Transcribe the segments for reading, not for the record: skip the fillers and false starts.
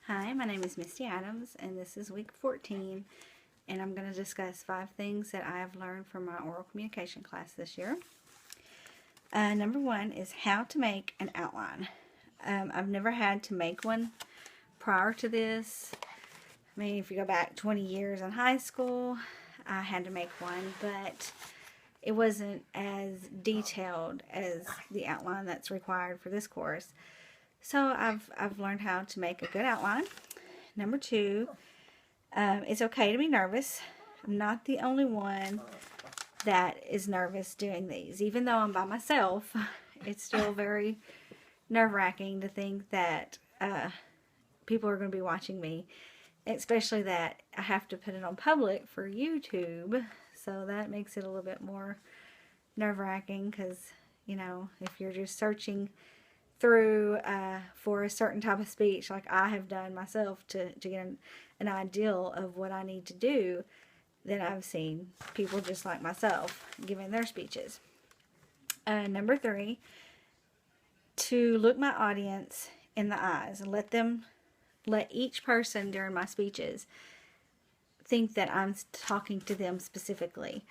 Hi, my name is Misty Adams, and this is week 14, and I'm going to discuss 5 things that I have learned from my oral communication class this year. Number 1 is how to make an outline. I've never had to make one prior to this. I mean, if you go back 20 years in high school, I had to make one, but it wasn't as detailed as the outline that's required for this course. So I've learned how to make a good outline. Number 2, it's okay to be nervous. I'm not the only one that is nervous doing these. Even though I'm by myself, it's still very nerve-wracking to think that people are going to be watching me. Especially that I have to put it on public for YouTube. So that makes it a little bit more nerve-wracking because, you know, if you're just searching through for a certain type of speech like I have done myself to get an ideal of what I need to do, then I've seen people just like myself giving their speeches. Number 3, to look my audience in the eyes and let each person during my speeches think that I'm talking to them specifically.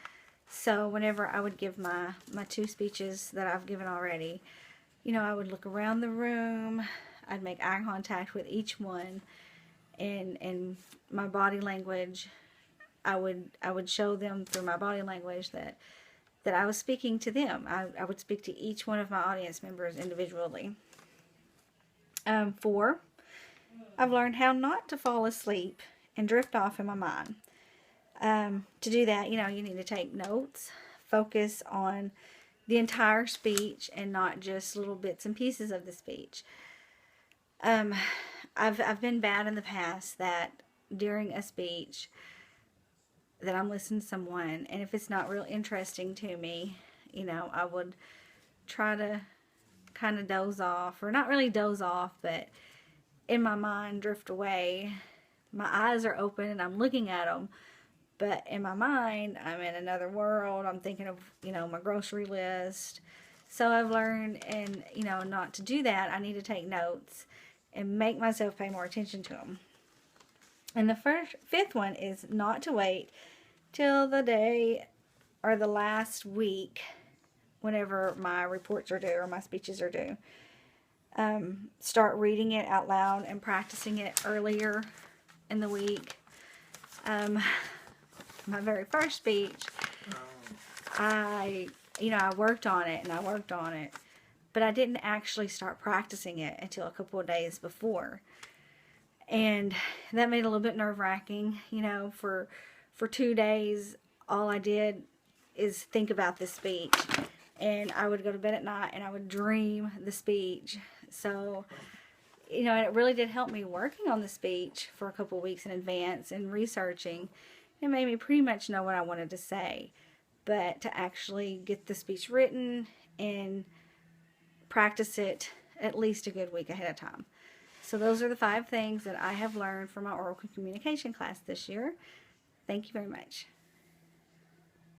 So whenever I would give my 2 speeches that I've given already, you know, I would look around the room, I'd make eye contact with each one, and my body language, I would show them through my body language that I was speaking to them. I would speak to each one of my audience members individually. 4, I've learned how not to fall asleep and drift off in my mind. To do that, you know, you need to take notes, focus on the entire speech and not just little bits and pieces of the speech. I've been bad in the past that during a speech that I'm listening to someone, and if it's not real interesting to me, you know, I would try to kind of doze off, or not really doze off, but in my mind drift away. My eyes are open and I'm looking at them, but in my mind, I'm in another world. I'm thinking of, you know, my grocery list. So I've learned, and you know, not to do that. I need to take notes and make myself pay more attention to them. And the 5th one is not to wait till the day or the last week whenever my reports are due or my speeches are due. Start reading it out loud and practicing it earlier in the week. My very first speech, I worked on it and I worked on it, but I didn't actually start practicing it until a couple of days before. And that made it a little bit nerve-wracking. You know, for 2 days, all I did is think about this speech. And I would go to bed at night and I would dream the speech. So, you know, it really did help me working on the speech for a couple of weeks in advance and researching. It made me pretty much know what I wanted to say. But to actually get the speech written and practice it at least a good week ahead of time. So those are the 5 things that I have learned from my oral communication class this year. Thank you very much.